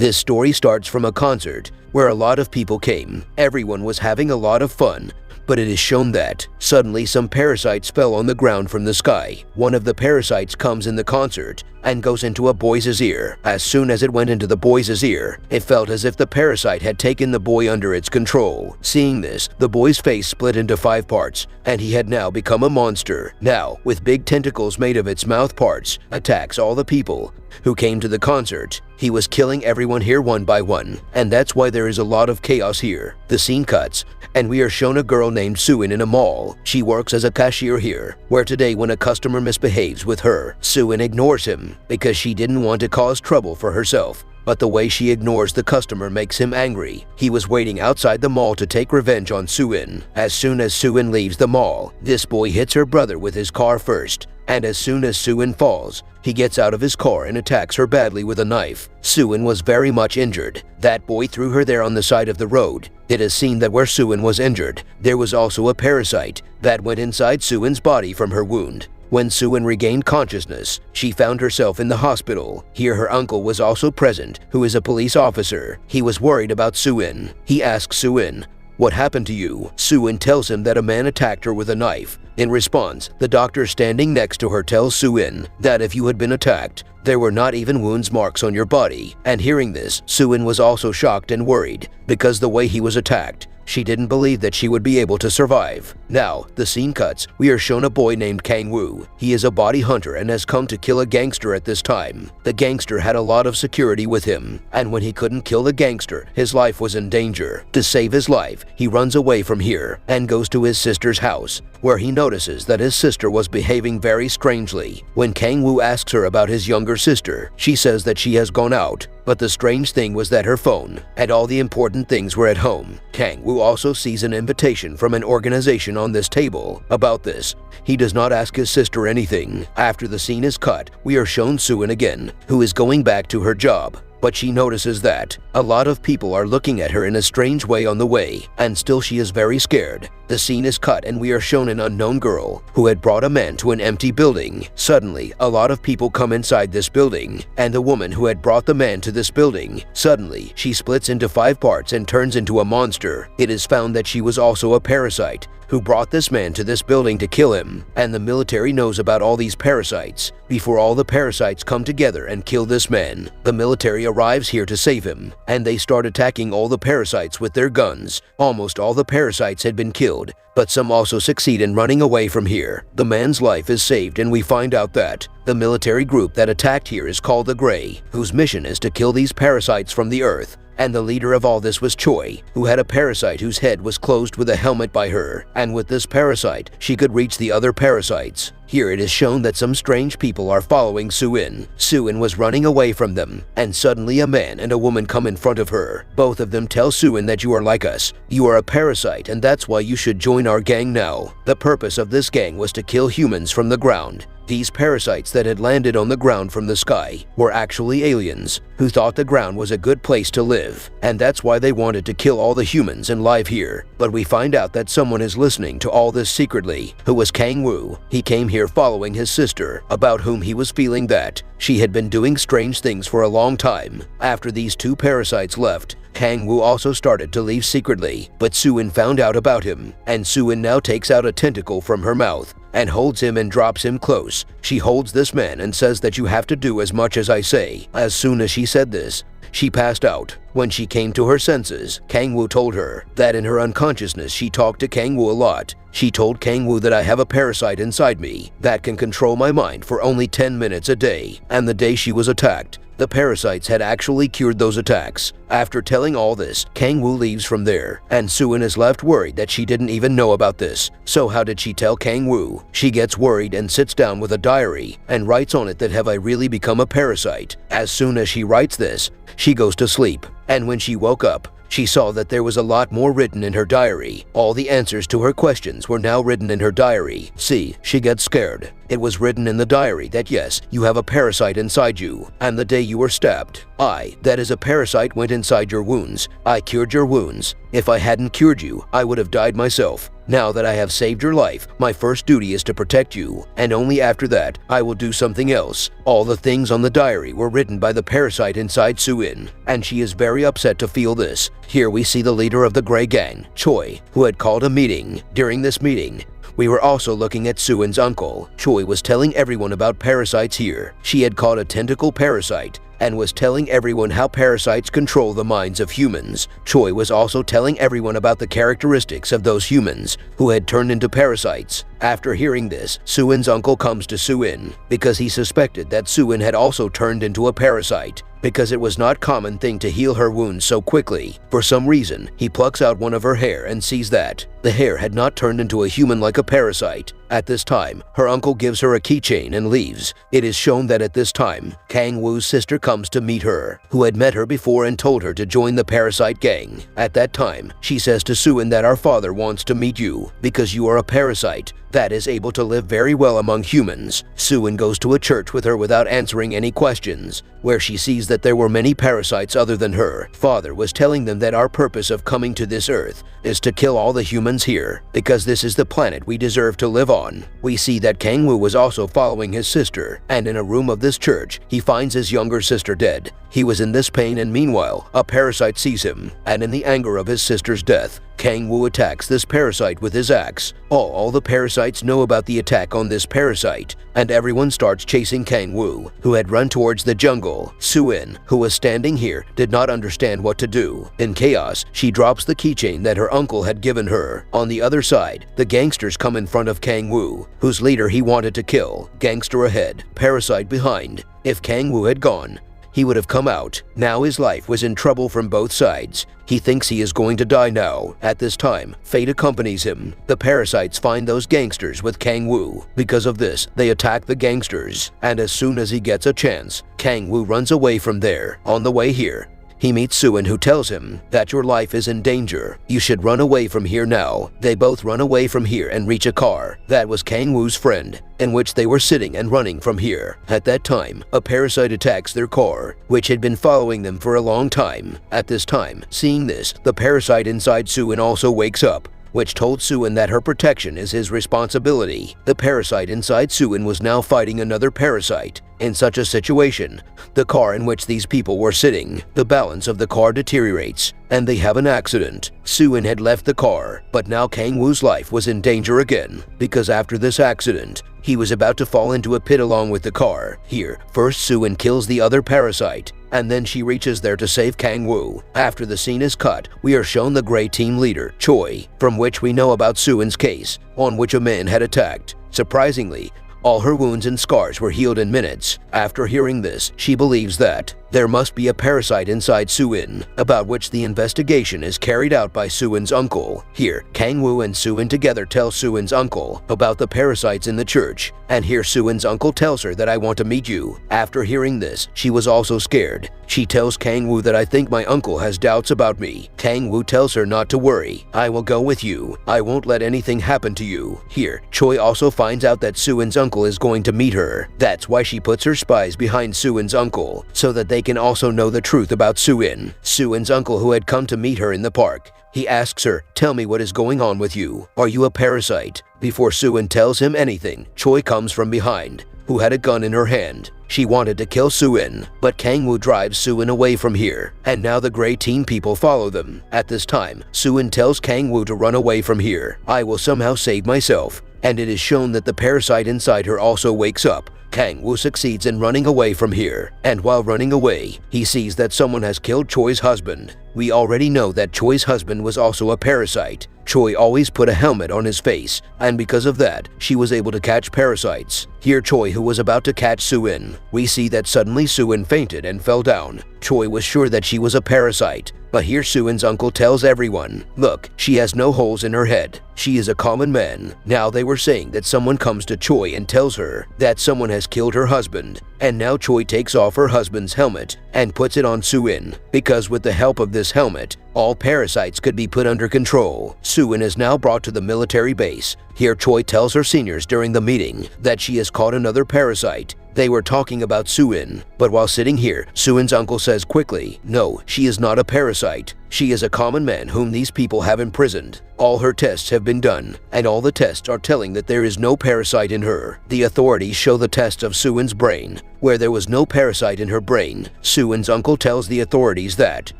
This story starts from a concert where a lot of people came. Everyone was having a lot of fun. But it is shown that suddenly some parasites fell on the ground from the sky. One of the parasites comes in the concert and goes into a boy's ear. As soon as it went into the boy's ear, it felt as if the parasite had taken the boy under its control. Seeing this, the boy's face split into 5 parts, and he had now become a monster. Now, with big tentacles made of its mouth parts, attacks all the people who came to the concert. He was killing everyone here one by one, and that's why there is a lot of chaos here. The scene cuts, and we are shown a girl named Su-in in a mall. She works as a cashier here, where today when a customer misbehaves with her, Su-in ignores him because she didn't want to cause trouble for herself. But the way she ignores the customer makes him angry. He was waiting outside the mall to take revenge on Su-in. As soon as Su-in leaves the mall, this boy hits her brother with his car first. And as soon as Su-in falls, he gets out of his car and attacks her badly with a knife. Su-in was very much injured. That boy threw her there on the side of the road. It is seen that where Su-in was injured, there was also a parasite that went inside Su-in's body from her wound. When Su-in regained consciousness, she found herself in the hospital. Here her uncle was also present, who is a police officer. He was worried about Su-in. He asks Su-in, "What happened to you?" Su-in tells him that a man attacked her with a knife. In response, the doctor standing next to her tells Su-in that if you had been attacked, there were not even wounds marks on your body. And hearing this, Su-in was also shocked and worried because the way he was attacked, she didn't believe that she would be able to survive. Now, the scene cuts. We are shown a boy named Kangwoo. He is a body hunter and has come to kill a gangster at this time. The gangster had a lot of security with him, and when he couldn't kill the gangster, his life was in danger. To save his life, he runs away from here and goes to his sister's house, where he notices that his sister was behaving very strangely. When Kangwoo asks her about his younger sister, she says that she has gone out. But the strange thing was that her phone and all the important things were at home. Kangwoo also sees an invitation from an organization on this table. About this, he does not ask his sister anything. After the scene is cut, we are shown Su-in again, who is going back to her job. But she notices that a lot of people are looking at her in a strange way on the way, and still she is very scared. The scene is cut and we are shown an unknown girl who had brought a man to an empty building. Suddenly, a lot of people come inside this building, and the woman who had brought the man to this building, suddenly, she splits into 5 parts and turns into a monster. It is found that she was also a parasite who brought this man to this building to kill him, and the military knows about all these parasites. Before all the parasites come together and kill this man, the military arrives here to save him, and they start attacking all the parasites with their guns. Almost all the parasites had been killed, but some also succeed in running away from here. The man's life is saved, and we find out that the military group that attacked here is called the Grey, whose mission is to kill these parasites from the earth. And the leader of all this was Choi, who had a parasite whose head was closed with a helmet by her, and with this parasite, she could reach the other parasites. Here it is shown that some strange people are following Su-in. Su-in was running away from them, and suddenly a man and a woman come in front of her. Both of them tell Su-in that you are like us. You are a parasite, and that's why you should join our gang now. The purpose of this gang was to kill humans from the ground. These parasites that had landed on the ground from the sky were actually aliens who thought the ground was a good place to live, and that's why they wanted to kill all the humans and live here. But we find out that someone is listening to all this secretly, who was Kangwoo. He came here following his sister, about whom he was feeling that she had been doing strange things for a long time. After these 2 parasites left, Kangwoo also started to leave secretly, but Su-in found out about him, and Su-in now takes out a tentacle from her mouth and holds him and drops him close. She holds this man and says that you have to do as much as I say. As soon as she said this, she passed out. When she came to her senses, Kangwoo told her that in her unconsciousness she talked to Kangwoo a lot. She told Kangwoo that I have a parasite inside me that can control my mind for only 10 minutes a day, and the day she was attacked, the parasites had actually cured those attacks. After telling all this, Kangwoo leaves from there, and Su-in is left worried that she didn't even know about this. So how did she tell Kangwoo? She gets worried and sits down with a diary and writes on it that have I really become a parasite? As soon as she writes this, she goes to sleep, and when she woke up, she saw that there was a lot more written in her diary. All the answers to her questions were now written in her diary. See, she gets scared. It was written in the diary that yes, you have a parasite inside you, and the day you were stabbed, that is a parasite, went inside your wounds. I cured your wounds. If I hadn't cured you, I would have died myself. Now that I have saved your life, my first duty is to protect you, and only after that, I will do something else. All the things on the diary were written by the parasite inside Su-in, and she is very upset to feel this. Here we see the leader of the Grey Gang, Choi, who had called a meeting. During this meeting, we were also looking at Su-in's uncle. Choi was telling everyone about parasites here. She had caught a tentacle parasite and was telling everyone how parasites control the minds of humans. Choi was also telling everyone about the characteristics of those humans who had turned into parasites. After hearing this, Su-in's uncle comes to Su-in because he suspected that Su-in had also turned into a parasite. Because it was not common thing to heal her wounds so quickly. For some reason, he plucks out one of her hair and sees that the hair had not turned into a human like a parasite. At this time, her uncle gives her a keychain and leaves. It is shown that at this time, Kangwoo's sister comes to meet her, who had met her before and told her to join the parasite gang. At that time, she says to Su-in that our father wants to meet you because you are a parasite that is able to live very well among humans. Su-in goes to a church with her without answering any questions, where she sees that there were many parasites other than her. Father was telling them that our purpose of coming to this earth is to kill all the humans here, because this is the planet we deserve to live on. We see that Kangwoo was also following his sister, and in a room of this church, he finds his younger sister dead. He was in this pain, and meanwhile, a parasite sees him, and in the anger of his sister's death, Kangwoo attacks this parasite with his axe. All the parasites know about the attack on this parasite, and everyone starts chasing Kangwoo, who had run towards the jungle. Su-in, who was standing here, did not understand what to do. In chaos, she drops the keychain that her uncle had given her. On the other side, the gangsters come in front of Kangwoo, whose leader he wanted to kill. Gangster ahead, parasite behind. If Kangwoo had gone, he would have come out. Now his life was in trouble from both sides. He thinks he is going to die now. At this time, fate accompanies him. The parasites find those gangsters with Kangwoo. Because of this, they attack the gangsters. And as soon as he gets a chance, Kangwoo runs away from there. On the way here, he meets Su-in, who tells him that your life is in danger. You should run away from here now. They both run away from here and reach a car. That was Kangwoo's friend, in which they were sitting and running from here. At that time, a parasite attacks their car, which had been following them for a long time. At this time, seeing this, the parasite inside Su-in also wakes up, which told Su-in that her protection is his responsibility. The parasite inside Su-in was now fighting another parasite. In such a situation, the car in which these people were sitting, the balance of the car deteriorates, and they have an accident. Su-in had left the car, but now Kangwoo's life was in danger again, because after this accident, he was about to fall into a pit along with the car. Here, first Su-in kills the other parasite, and then she reaches there to save Kangwoo. After the scene is cut, we are shown the Grey team leader, Choi, from which we know about Su-in's case, on which a man had attacked. Surprisingly, all her wounds and scars were healed in minutes. After hearing this, she believes that there must be a parasite inside Su-in, about which the investigation is carried out by Su-in's uncle. Here, Kangwoo and Su-in together tell Su-in's uncle about the parasites in the church, and here Su-in's uncle tells her that I want to meet you. After hearing this, she was also scared. She tells Kangwoo that I think my uncle has doubts about me. Kangwoo tells her not to worry. I will go with you. I won't let anything happen to you. Here, Choi also finds out that Su-in's uncle is going to meet her. That's why she puts her spies behind Su-in's uncle, so that they can also know the truth about Su-in. Su-in's uncle, who had come to meet her in the park, he asks her, "Tell me what is going on with you. Are you a parasite?" Before Su-in tells him anything, Choi comes from behind, who had a gun in her hand. She wanted to kill Su-in, but Kangwoo drives Su-in away from here, and now the Grey Team people follow them. At this time, Su-in tells Kangwoo to run away from here. I will somehow save myself. And it is shown that the parasite inside her also wakes up. Kangwoo succeeds in running away from here, and while running away, he sees that someone has killed Choi's husband. We already know that Choi's husband was also a parasite. Choi always put a helmet on his face, and because of that, she was able to catch parasites. Here Choi, who was about to catch Su-in, we see that suddenly Su-in fainted and fell down. Choi was sure that she was a parasite, but here Su-in's uncle tells everyone, look, she has no holes in her head. She is a common man. Now they were saying that someone comes to Choi and tells her that someone has killed her husband, and now Choi takes off her husband's helmet and puts it on Su-in, because with the help of this helmet, all parasites could be put under control. Su-in is now brought to the military base. Here Choi tells her seniors during the meeting that she has caught another parasite. They were talking about Su-in, but while sitting here, Su-in's uncle says quickly, "No, she is not a parasite. She is a common man whom these people have imprisoned. All her tests have been done, and all the tests are telling that there is no parasite in her." The authorities show the tests of Su-in's brain, where there was no parasite in her brain. Su-in's uncle tells the authorities that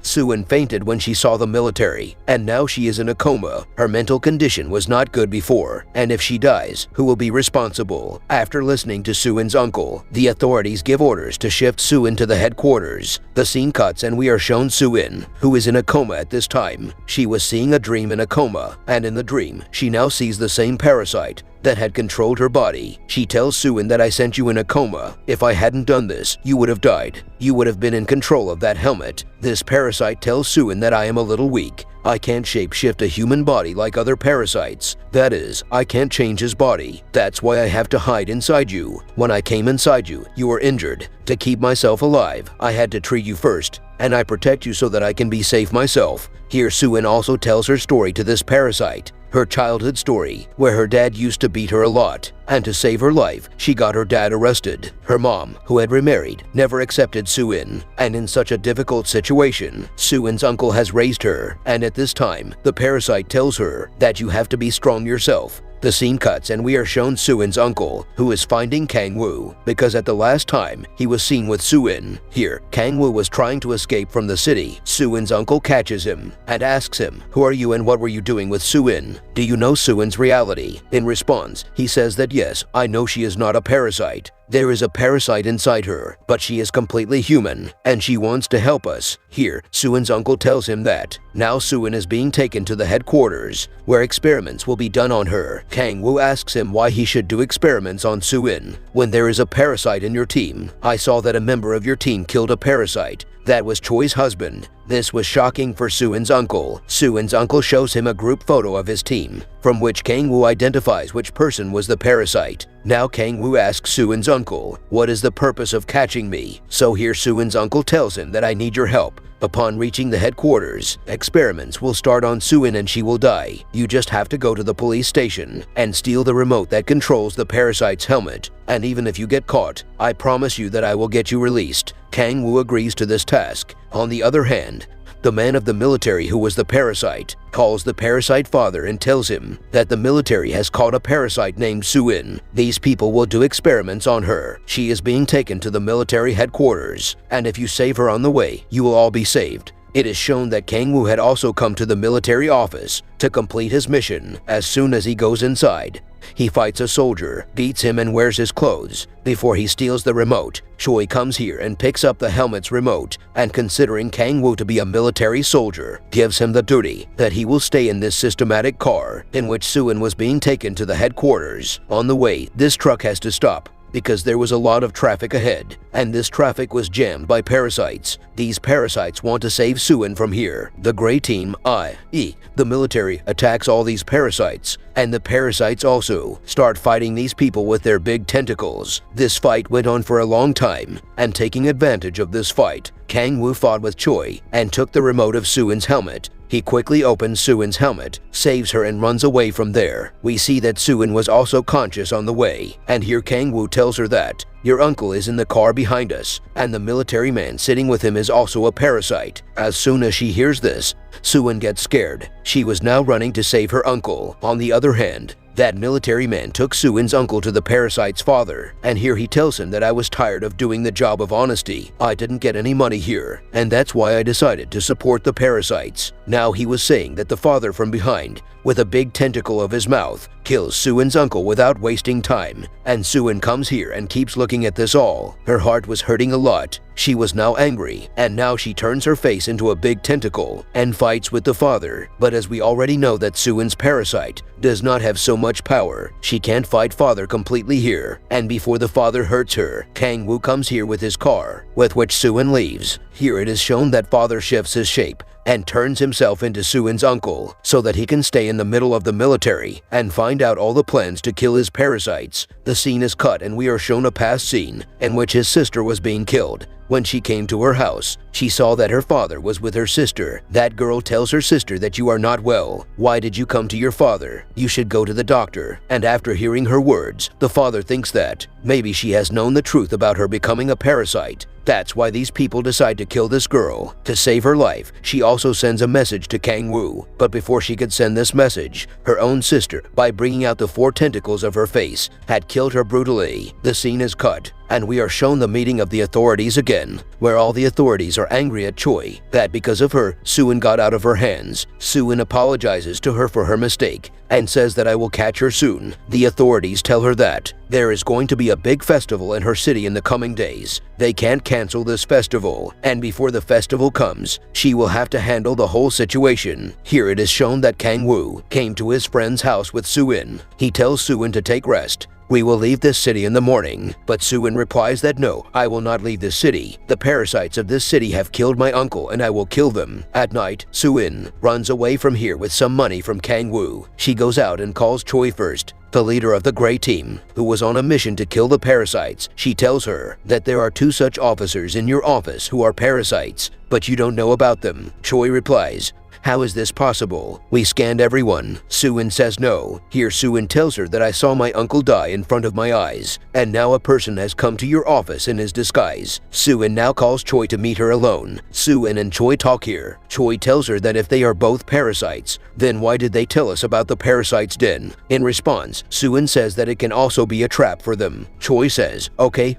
Su-in fainted when she saw the military, and now she is in a coma. Her mental condition was not good before, and if she dies, who will be responsible? After listening to Su-in's uncle, the authorities give orders to shift Su-in to the headquarters. The scene cuts and we are shown Su-in, who is in a coma at this time. She was seeing a dream in a coma, and in the dream, she now sees the same parasite that had controlled her body. She tells Su-in that I sent you in a coma. If I hadn't done this, you would have died. You would have been in control of that helmet. This parasite tells Su-in that I am a little weak. I can't shapeshift a human body like other parasites. That is, I can't change his body. That's why I have to hide inside you. When I came inside you, you were injured. To keep myself alive, I had to treat you first, and I protect you so that I can be safe myself. Here Su-in also tells her story to this parasite. Her childhood story, where her dad used to beat her a lot, and to save her life, she got her dad arrested. Her mom, who had remarried, never accepted Su-in, and in such a difficult situation, Su-in's uncle has raised her, and at this time, the parasite tells her that you have to be strong yourself. The scene cuts and we are shown Su-in's uncle, who is finding Kangwoo, because at the last time, he was seen with Su-in. Here, Kangwoo was trying to escape from the city. Su-in's uncle catches him and asks him, "Who are you and what were you doing with Su-in? Do you know Su-in's reality?" In response, he says that yes, I know she is not a parasite. There is a parasite inside her, but she is completely human, and she wants to help us. Here, Su-in's uncle tells him that now Su-in is being taken to the headquarters, where experiments will be done on her. Kangwoo asks him why he should do experiments on Su-in. When there is a parasite in your team, I saw that a member of your team killed a parasite. That was Choi's husband. This was shocking for Su-in's uncle. Su-in's uncle shows him a group photo of his team, from which Kangwoo identifies which person was the parasite. Now Kangwoo asks Su-in's uncle, "What is the purpose of catching me?" So here Su-in's uncle tells him that I need your help. Upon reaching the headquarters, experiments will start on Su-in and she will die. You just have to go to the police station and steal the remote that controls the parasite's helmet. And even if you get caught, I promise you that I will get you released. Kangwoo agrees to this task. On the other hand, the man of the military who was the parasite calls the parasite father and tells him that the military has caught a parasite named Su-in. These people will do experiments on her. She is being taken to the military headquarters, and if you save her on the way, you will all be saved. It is shown that Kangwoo had also come to the military office to complete his mission. As soon as he goes inside, he fights a soldier, beats him and wears his clothes. Before he steals the remote, Choi comes here and picks up the helmet's remote, and considering Kangwoo to be a military soldier, gives him the duty that he will stay in this systematic car in which Su-in was being taken to the headquarters. On the way, this truck has to stop because there was a lot of traffic ahead, and this traffic was jammed by parasites. These parasites want to save Su-in from here. The Grey Team, i.e., the military, attacks all these parasites, and the parasites also start fighting these people with their big tentacles. This fight went on for a long time, and taking advantage of this fight, Kangwoo fought with Choi and took the remote of Su-in's helmet. He quickly opens Su-in's helmet, saves her and runs away from there. We see that Su-in was also conscious on the way, and here Kangwoo tells her that your uncle is in the car behind us, and the military man sitting with him is also a parasite. As soon as she hears this, Su-in gets scared. She was now running to save her uncle. On the other hand, that military man took Su-in's uncle to the parasite's father, and here he tells him that I was tired of doing the job of honesty. I didn't get any money here, and that's why I decided to support the parasites. Now he was saying that the father from behind, with a big tentacle of his mouth, kills Su-in's uncle without wasting time, and Su-in comes here and keeps looking at this all. Her heart was hurting a lot. She was now angry, and now she turns her face into a big tentacle and fights with the father. But as we already know that Su-in's parasite does not have so much power, she can't fight father completely here. And before the father hurts her, Kangwoo comes here with his car, with which Su-in leaves. Here it is shown that father shifts his shape and turns himself into Su-in's uncle so that he can stay in the middle of the military and find out all the plans to kill his parasites. The scene is cut and we are shown a past scene in which his sister was being killed. When she came to her house, she saw that her father was with her sister. That girl tells her sister that you are not well. Why did you come to your father? You should go to the doctor. And after hearing her words, the father thinks that maybe she has known the truth about her becoming a parasite. That's why these people decide to kill this girl. To save her life, she also sends a message to Kangwoo. But before she could send this message, her own sister, by bringing out the 4 tentacles of her face, had killed her brutally. The scene is cut, and we are shown the meeting of the authorities again, where all the authorities are angry at Choi, that because of her, Su-in got out of her hands. Su-in apologizes to her for her mistake, and says that I will catch her soon. The authorities tell her that there is going to be a big festival in her city in the coming days. They can't cancel this festival, and before the festival comes, she will have to handle the whole situation. Here it is shown that Kangwoo came to his friend's house with Su-in. He tells Su-in to take rest. We will leave this city in the morning, but Su-in replies that no, I will not leave this city. The parasites of this city have killed my uncle and I will kill them. At night, Su-in runs away from here with some money from Kangwoo. She goes out and calls Choi first, the leader of the Grey team, who was on a mission to kill the parasites. She tells her that there are 2 such officers in your office who are parasites, but you don't know about them. Choi replies, how is this possible? We scanned everyone. Su-in says no. Here Su-in tells her that I saw my uncle die in front of my eyes, and now a person has come to your office in his disguise. Su-in now calls Choi to meet her alone. Su-in and Choi talk here. Choi tells her that if they are both parasites, then why did they tell us about the parasites' den? In response, Su-in says that it can also be a trap for them. Choi says, okay,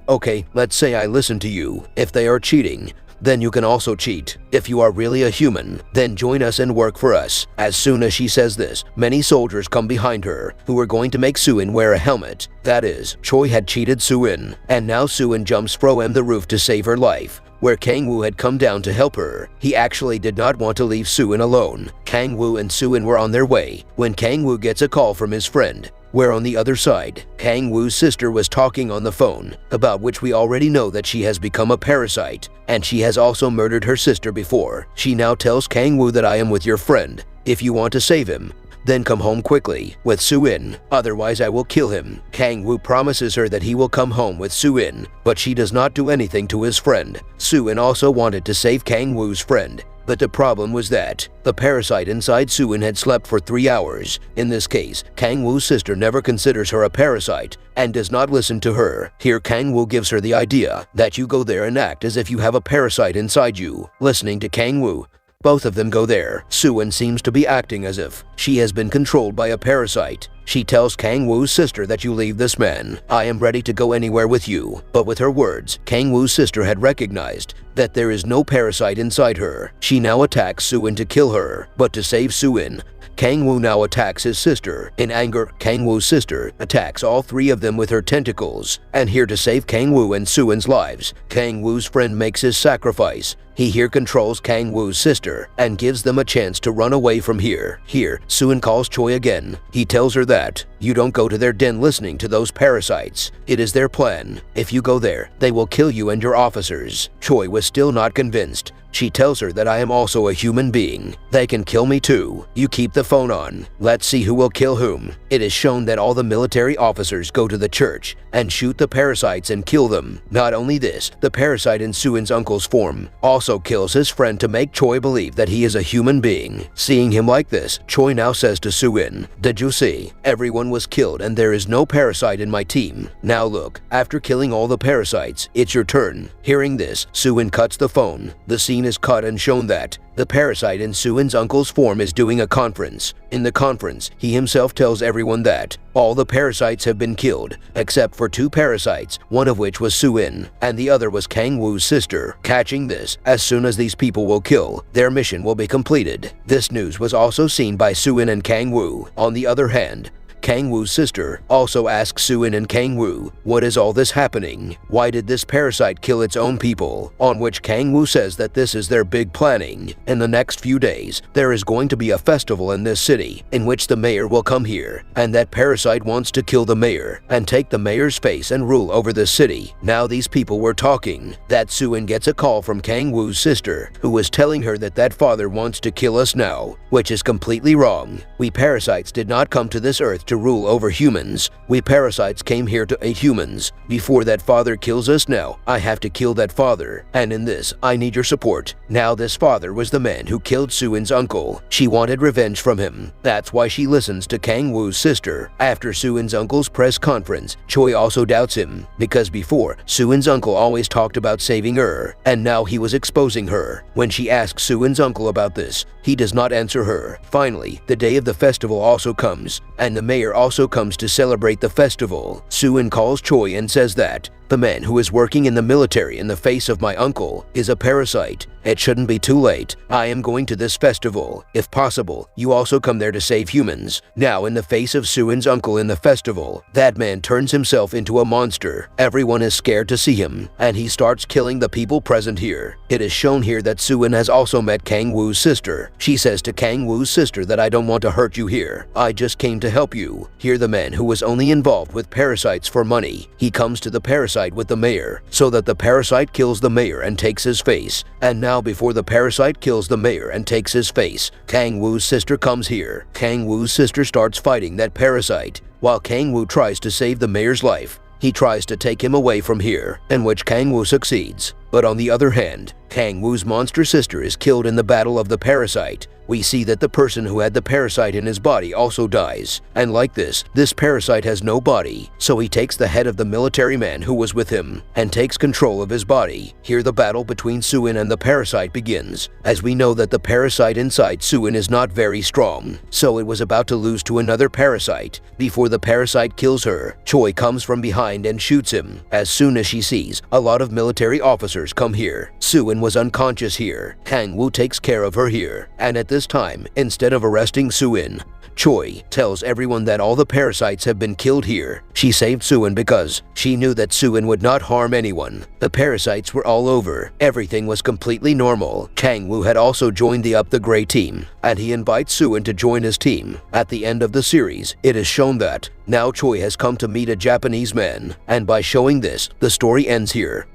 let's say I listen to you. If they are cheating, then you can also cheat. If you are really a human, then join us and work for us. As soon as she says this, many soldiers come behind her, who are going to make Su-in wear a helmet. That is, Choi had cheated Su-in, and now Su-in jumps from the roof to save her life. Where Kangwoo had come down to help her, he actually did not want to leave Su-in alone. Kangwoo and Su-in were on their way when Kangwoo gets a call from his friend, where on the other side, Kangwoo's sister was talking on the phone, about which we already know that she has become a parasite, and she has also murdered her sister before. She now tells Kangwoo that I am with your friend. If you want to save him, then come home quickly with Su-in, otherwise I will kill him. Kangwoo promises her that he will come home with Su-in, but she does not do anything to his friend. Su-in also wanted to save Kangwoo's friend, but the problem was that the parasite inside Su-in had slept for 3 hours. In this case, Kangwoo's sister never considers her a parasite and does not listen to her. Here Kangwoo gives her the idea that you go there and act as if you have a parasite inside you. Listening to Kangwoo, both of them go there. Su-in seems to be acting as if she has been controlled by a parasite. She tells Kangwoo's sister that you leave this man. I am ready to go anywhere with you. But with her words, Kangwoo's sister had recognized that there is no parasite inside her. She now attacks Su-in to kill her. But to save Su-in, Kangwoo now attacks his sister. In anger, Kangwoo's sister attacks all 3 of them with her tentacles. And here to save Kangwoo and Su-in's lives, Kangwoo's friend makes his sacrifice. He here controls Kangwoo's sister and gives them a chance to run away from here. Here, Su-in calls Choi again. He tells her that you don't go to their den listening to those parasites. It is their plan. If you go there, they will kill you and your officers. Choi was still not convinced. She tells her that I am also a human being. They can kill me too. You keep the phone on. Let's see who will kill whom. It is shown that all the military officers go to the church and shoot the parasites and kill them. Not only this, the parasite in Su-in's uncle's form also kills his friend to make Choi believe that he is a human being. Seeing him like this, Choi now says to Su-in, did you see? Everyone was killed and there is no parasite in my team. Now look, after killing all the parasites, it's your turn. Hearing this, Su-in cuts the phone. The scene is cut and shown that the parasite in Su-in's uncle's form is doing a conference. In the conference, he himself tells everyone that all the parasites have been killed, except for 2 parasites, one of which was Su-in, and the other was Kangwoo's sister. Catching this, as soon as these people will kill, their mission will be completed. This news was also seen by Su-in and Kangwoo. On the other hand, Kangwoo's sister also asks Su-in and Kangwoo, what is all this happening? Why did this parasite kill its own people? On which Kangwoo says that this is their big planning. In the next few days, there is going to be a festival in this city, in which the mayor will come here, and that parasite wants to kill the mayor, and take the mayor's space and rule over the city. Now these people were talking, that Su-in gets a call from Kangwoo's sister, who was telling her that that father wants to kill us now, which is completely wrong. We parasites did not come to this earth to rule over humans. We parasites came here to eat humans. Before that father kills us now, I have to kill that father. And in this, I need your support. Now this father was the man who killed Su-in's uncle. She wanted revenge from him. That's why she listens to Kangwoo's sister. After Su-in's uncle's press conference, Choi also doubts him, because before, Su-in's uncle always talked about saving her, and now he was exposing her. When she asks Su-in's uncle about this, he does not answer her. Finally, the day of the festival also comes, and the mayor also comes to celebrate the festival. Su-in calls Choi and says that the man who is working in the military in the face of my uncle is a parasite. It shouldn't be too late. I am going to this festival. If possible, you also come there to save humans. Now, in the face of Su-in's uncle in the festival, that man turns himself into a monster. Everyone is scared to see him, and he starts killing the people present here. It is shown here that Su-in has also met Kangwoo's sister. She says to Kangwoo's sister that I don't want to hurt you here. I just came to help you. Here the man who was only involved with parasites for money. He comes to the parasite with the mayor, so that the parasite kills the mayor and takes his face. And now before the parasite kills the mayor and takes his face, Kangwoo's sister comes here. Kangwoo's sister starts fighting that parasite, while Kangwoo tries to save the mayor's life. He tries to take him away from here, in which Kangwoo succeeds. But on the other hand, Kangwoo's monster sister is killed in the battle of the parasite. We see that the person who had the parasite in his body also dies. And like this parasite has no body, so he takes the head of the military man who was with him and takes control of his body. Here the battle between Su-in and the parasite begins, as we know that the parasite inside Su-in is not very strong, so it was about to lose to another parasite. Before the parasite kills her, Choi comes from behind and shoots him. As soon as she sees a lot of military officers come here, Su-in was unconscious here. Kangwoo takes care of her here, and at this time, instead of arresting Su-in, Choi tells everyone that all the parasites have been killed here. She saved Su-in because she knew that Su-in would not harm anyone. The parasites were all over. Everything was completely normal. Kangwoo had also joined the Grey team, and he invites Su-in to join his team. At the end of the series, it is shown that now Choi has come to meet a Japanese man, and by showing this, the story ends here.